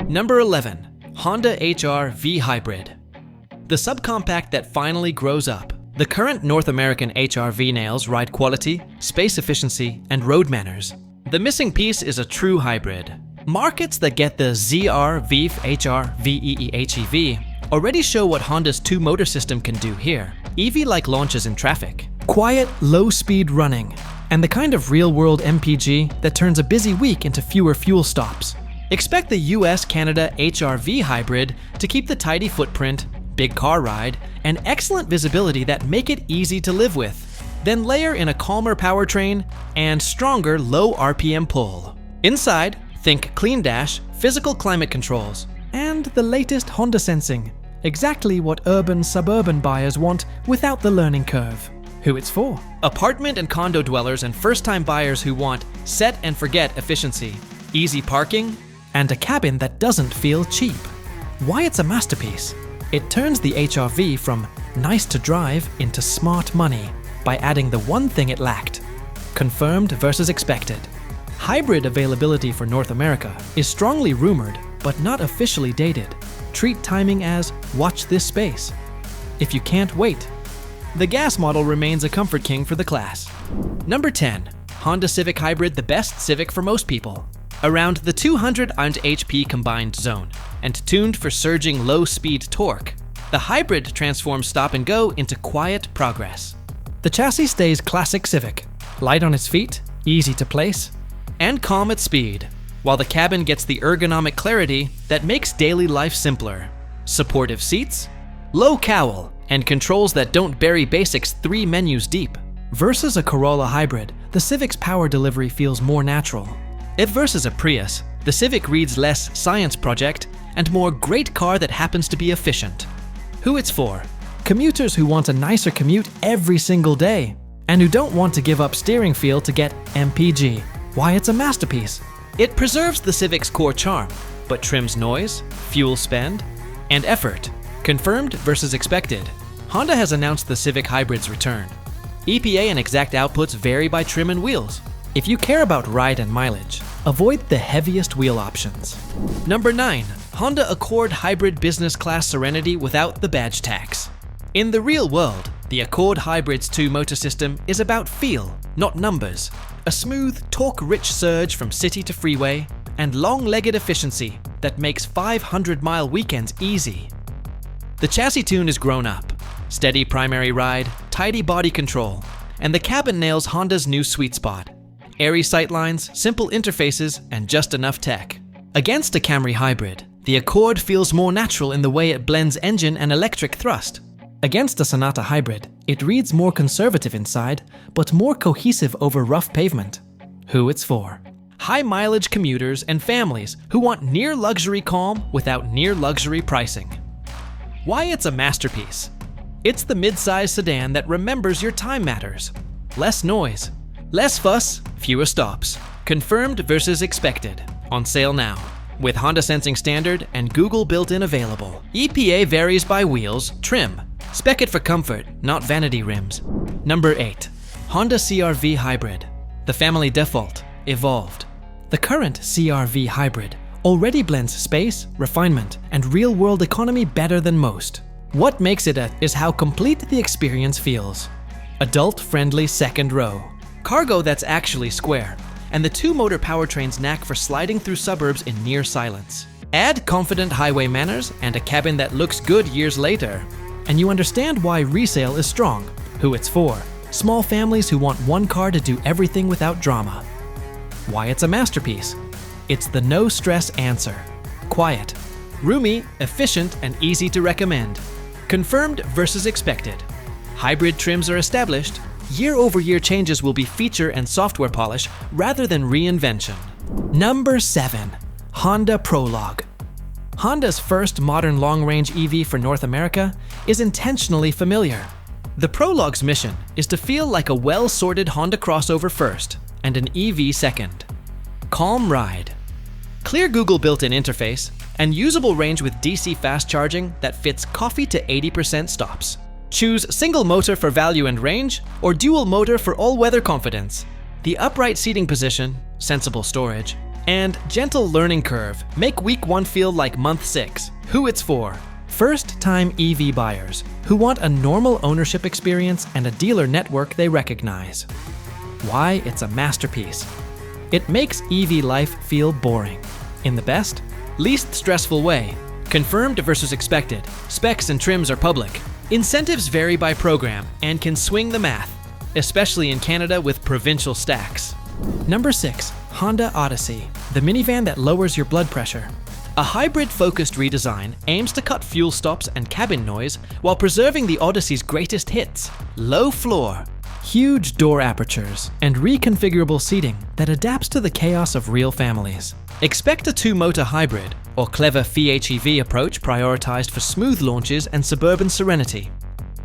Number 11. Honda HR-V Hybrid. The subcompact that finally grows up. The current North American HR-V nails ride quality, space efficiency, and road manners. The missing piece is a true hybrid. Markets that get the ZR, VEEF, HR, VEE, HEV already show what Honda's two-motor system can do here. EV-like launches in traffic, quiet, low-speed running, and the kind of real-world MPG that turns a busy week into fewer fuel stops. Expect the US-Canada HR-V hybrid to keep the tidy footprint, big car ride, and excellent visibility that make it easy to live with. Then layer in a calmer powertrain and stronger low RPM pull. Inside, think clean dash, physical climate controls, and the latest Honda sensing. Exactly what urban-suburban buyers want without the learning curve. Who it's for? Apartment and condo dwellers and first-time buyers who want set-and-forget efficiency, easy parking, and a cabin that doesn't feel cheap. Why it's a masterpiece? It turns the HR-V from nice to drive into smart money by adding the one thing it lacked: confirmed versus expected. Hybrid availability for North America is strongly rumored, but not officially dated. Treat timing as watch this space. If you can't wait. The gas model remains a comfort king for the class. Number 10. Honda Civic Hybrid, the best Civic for most people. Around the 200 HP combined zone, and tuned for surging low-speed torque, the hybrid transforms stop and go into quiet progress. The chassis stays classic Civic, light on its feet, easy to place, and calm at speed, while the cabin gets the ergonomic clarity that makes daily life simpler. Supportive seats, low cowl, and controls that don't bury basics 3 menus deep. Versus a Corolla hybrid, the Civic's power delivery feels more natural. If versus a Prius, the Civic reads less science project and more great car that happens to be efficient. Who it's for? Commuters who want a nicer commute every single day, and who don't want to give up steering feel to get MPG. Why it's a masterpiece? It preserves the Civic's core charm, but trims noise, fuel spend, and effort. Confirmed versus expected. Honda has announced the Civic Hybrid's return. EPA and exact outputs vary by trim and wheels. If you care about ride and mileage, avoid the heaviest wheel options. Number 9. Honda Accord Hybrid Business Class Serenity without the badge tax. In the real world, the Accord Hybrid's two-motor system is about feel, not numbers. A smooth, torque-rich surge from city to freeway, and long-legged efficiency that makes 500-mile weekends easy. The chassis tune is grown up. Steady primary ride, tidy body control, and the cabin nails Honda's new sweet spot. Airy sightlines, simple interfaces, and just enough tech. Against a Camry hybrid, the Accord feels more natural in the way it blends engine and electric thrust. Against a Sonata hybrid, it reads more conservative inside, but more cohesive over rough pavement. Who it's for? High-mileage commuters and families who want near-luxury calm without near-luxury pricing. Why it's a masterpiece? It's the mid-size sedan that remembers your time matters. Less noise, less fuss, fewer stops. Confirmed versus expected. On sale now. With Honda Sensing Standard and Google built-in available. EPA varies by wheels, trim. Spec it for comfort, not vanity rims. Number 8. Honda CR-V Hybrid. The family default, evolved. The current CR-V Hybrid already blends space, refinement, and real-world economy better than most. What makes it is how complete the experience feels. Adult-friendly second row. Cargo that's actually square, and the two-motor powertrain's knack for sliding through suburbs in near silence. Add confident highway manners and a cabin that looks good years later. And you understand why resale is strong. Who it's for? Small families who want one car to do everything without drama. Why it's a masterpiece? It's the no-stress answer. Quiet, roomy, efficient, and easy to recommend. Confirmed versus expected. Hybrid trims are established. Year-over-year changes will be feature and software polish rather than reinvention. Number 7. Honda Prologue. Honda's first modern long-range EV for North America is intentionally familiar. The Prologue's mission is to feel like a well-sorted Honda crossover first and an EV second. Calm ride. Clear Google built-in interface and usable range with DC fast charging that fits coffee to 80% stops. Choose single motor for value and range or dual motor for all-weather confidence. The upright seating position, sensible storage, and gentle learning curve make week 1 feel like month 6. Who it's for? First-time EV buyers who want a normal ownership experience and a dealer network they recognize. Why it's a masterpiece. It makes EV life feel boring. In the best, least stressful way. Confirmed versus expected. Specs and trims are public. Incentives vary by program and can swing the math, especially in Canada with provincial stacks. Number 6. Honda Odyssey, the minivan that lowers your blood pressure. A hybrid-focused redesign aims to cut fuel stops and cabin noise while preserving the Odyssey's greatest hits: low floor, huge door apertures, and reconfigurable seating that adapts to the chaos of real families. Expect a 2-motor hybrid or clever PHEV approach prioritized for smooth launches and suburban serenity.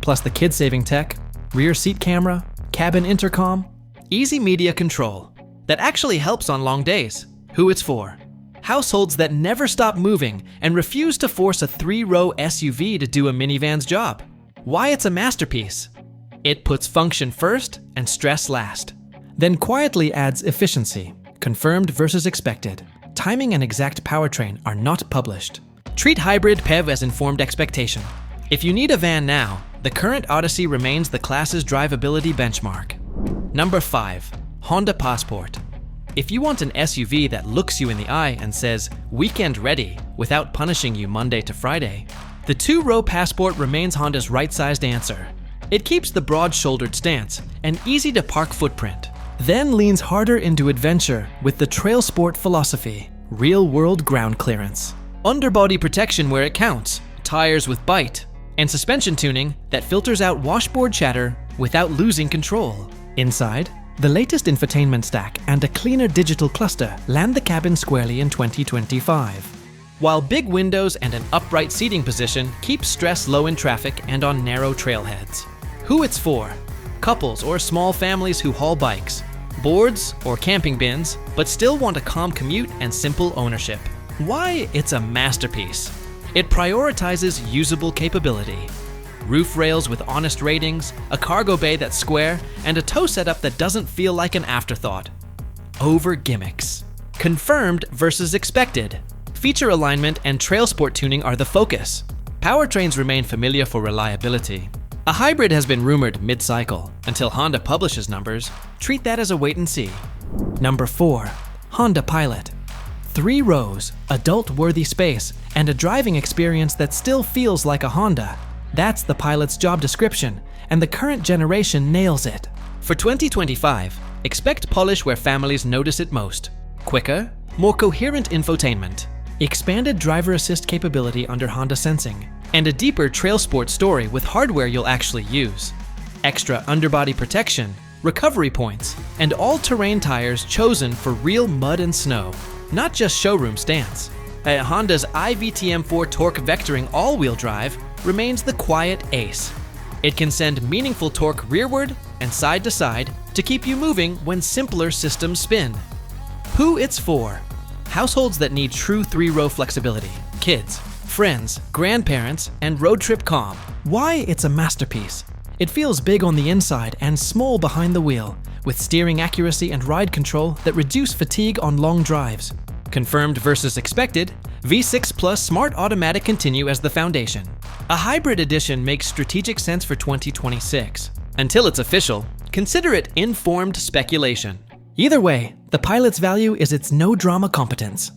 Plus the kid-saving tech, rear seat camera, cabin intercom, easy media control that actually helps on long days. Who it's for? Households that never stop moving and refuse to force a 3-row SUV to do a minivan's job. Why it's a masterpiece? It puts function first and stress last. Then quietly adds efficiency. Confirmed versus expected. Timing and exact powertrain are not published. Treat hybrid PHEV as informed expectation. If you need a van now, the current Odyssey remains the class's drivability benchmark. Number 5. Honda Passport. If you want an SUV that looks you in the eye and says, "Weekend ready," without punishing you Monday to Friday, the 2-row Passport remains Honda's right-sized answer. It keeps the broad-shouldered stance and easy-to-park footprint, then leans harder into adventure with the Trail Sport philosophy, real-world ground clearance, underbody protection where it counts, tires with bite, and suspension tuning that filters out washboard chatter without losing control. Inside, the latest infotainment stack and a cleaner digital cluster land the cabin squarely in 2025. While big windows and an upright seating position keep stress low in traffic and on narrow trailheads. Who it's for? Couples or small families who haul bikes, boards or camping bins, but still want a calm commute and simple ownership. Why it's a masterpiece? It prioritizes usable capability. Roof rails with honest ratings, a cargo bay that's square, and a tow setup that doesn't feel like an afterthought. Over gimmicks. Confirmed versus expected. Feature alignment and trail sport tuning are the focus. Powertrains remain familiar for reliability. A hybrid has been rumored mid-cycle. Until Honda publishes numbers, treat that as a wait and see. Number 4. Honda Pilot. 3 rows, adult-worthy space, and a driving experience that still feels like a Honda. That's the Pilot's job description, and the current generation nails it. For 2025, expect polish where families notice it most. Quicker, more coherent infotainment, expanded driver assist capability under Honda Sensing, and a deeper trail sport story with hardware you'll actually use. Extra underbody protection, recovery points, and all-terrain tires chosen for real mud and snow, not just showroom stance. Honda's iVTM4 torque vectoring all-wheel drive remains the quiet ace. It can send meaningful torque rearward and side to side to keep you moving when simpler systems spin. Who it's for? Households that need true 3-row flexibility. Kids, friends, grandparents, and road trip calm. Why it's a masterpiece? It feels big on the inside and small behind the wheel, with steering accuracy and ride control that reduce fatigue on long drives. Confirmed versus expected, V6 Plus Smart Automatic continue as the foundation. A hybrid edition makes strategic sense for 2026. Until it's official, consider it informed speculation. Either way, the Pilot's value is its no-drama competence.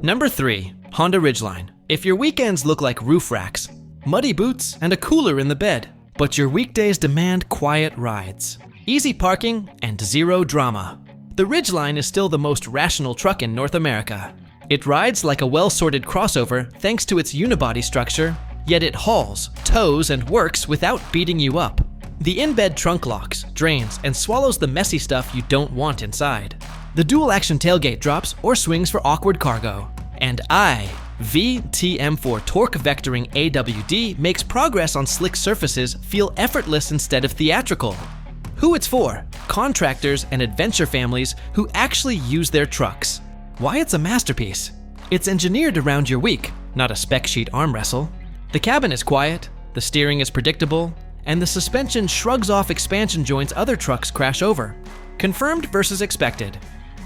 Number 3. Honda Ridgeline. If your weekends look like roof racks, muddy boots, and a cooler in the bed, but your weekdays demand quiet rides, easy parking, and zero drama, the Ridgeline is still the most rational truck in North America. It rides like a well-sorted crossover thanks to its unibody structure, yet it hauls, tows, and works without beating you up. The in-bed trunk locks, drains, and swallows the messy stuff you don't want inside. The dual-action tailgate drops or swings for awkward cargo. And iVTM4 torque vectoring AWD makes progress on slick surfaces feel effortless instead of theatrical. Who it's for? Contractors and adventure families who actually use their trucks. Why it's a masterpiece? It's engineered around your week, not a spec sheet arm wrestle. The cabin is quiet, the steering is predictable, and the suspension shrugs off expansion joints other trucks crash over. Confirmed versus expected.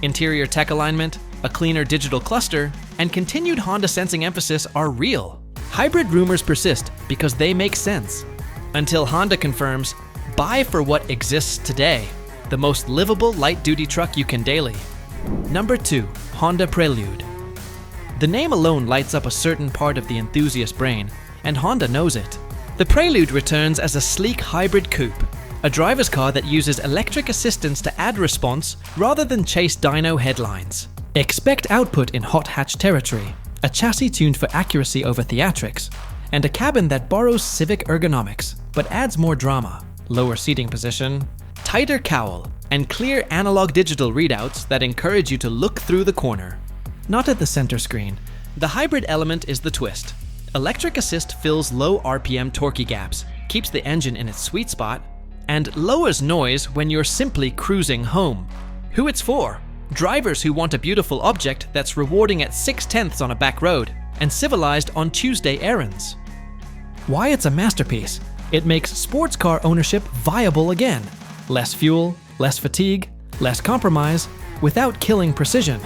Interior tech alignment, a cleaner digital cluster, and continued Honda sensing emphasis are real. Hybrid rumors persist because they make sense. Until Honda confirms, buy for what exists today, the most livable light-duty truck you can daily. Number 2. Honda Prelude. The name alone lights up a certain part of the enthusiast brain, and Honda knows it. The Prelude returns as a sleek hybrid coupe, a driver's car that uses electric assistance to add response rather than chase dyno headlines. Expect output in hot hatch territory, a chassis tuned for accuracy over theatrics, and a cabin that borrows Civic ergonomics but adds more drama. Lower seating position, tighter cowl, and clear analog-digital readouts that encourage you to look through the corner. Not at the center screen. The hybrid element is the twist. Electric assist fills low RPM torquey gaps, keeps the engine in its sweet spot, and lowers noise when you're simply cruising home. Who it's for? Drivers who want a beautiful object that's rewarding at 6/10 on a back road and civilized on Tuesday errands. Why it's a masterpiece? It makes sports car ownership viable again. Less fuel, less fatigue, less compromise, without killing precision.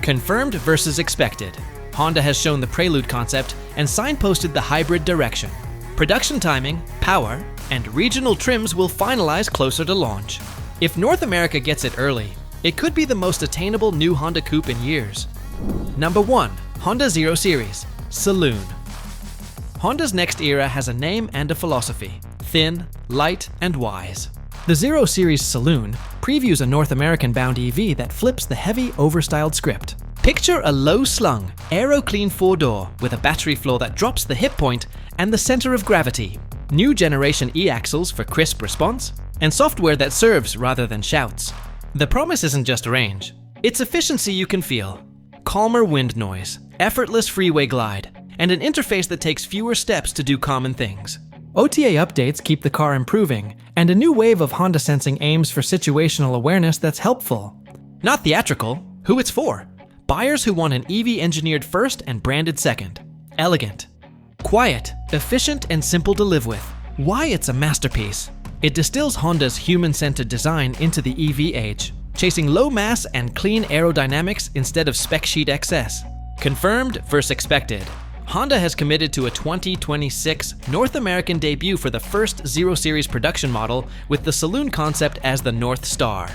Confirmed versus expected. Honda has shown the Prelude concept and signposted the hybrid direction. Production timing, power, and regional trims will finalize closer to launch. If North America gets it early, it could be the most attainable new Honda coupe in years. Number 1. Honda Zero Series Saloon. Honda's next era has a name and a philosophy: thin, light, and wise. The Zero Series Saloon previews a North American-bound EV that flips the heavy, overstyled script. Picture a low-slung, aero-clean 4-door with a battery floor that drops the hip point and the center of gravity, new generation e-axles for crisp response, and software that serves rather than shouts. The promise isn't just range, it's efficiency you can feel. Calmer wind noise, effortless freeway glide, and an interface that takes fewer steps to do common things. OTA updates keep the car improving, and a new wave of Honda sensing aims for situational awareness that's helpful. Not theatrical. Who it's for? Buyers who want an EV engineered first and branded second. Elegant. Quiet, efficient, and simple to live with. Why it's a masterpiece? It distills Honda's human-centered design into the EV age, chasing low mass and clean aerodynamics instead of spec sheet excess. Confirmed versus expected. Honda has committed to a 2026 North American debut for the first Zero Series production model with the Saloon concept as the North Star.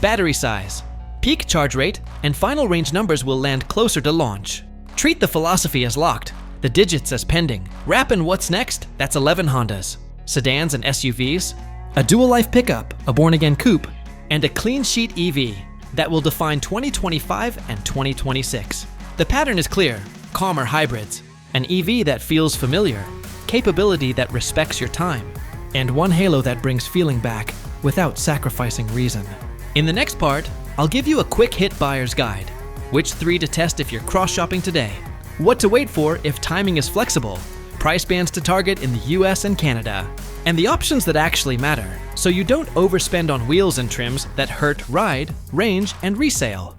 Battery size, peak charge rate, and final range numbers will land closer to launch. Treat the philosophy as locked, the digits as pending. Wrap in what's next, that's 11 Hondas. Sedans and SUVs, a dual-life pickup, a born-again coupe, and a clean sheet EV that will define 2025 and 2026. The pattern is clear: calmer hybrids, an EV that feels familiar, capability that respects your time, and one halo that brings feeling back without sacrificing reason. In the next part, I'll give you a quick hit buyer's guide. Which 3 to test if you're cross-shopping today, what to wait for if timing is flexible, price bands to target in the US and Canada, and the options that actually matter, so you don't overspend on wheels and trims that hurt ride, range, and resale.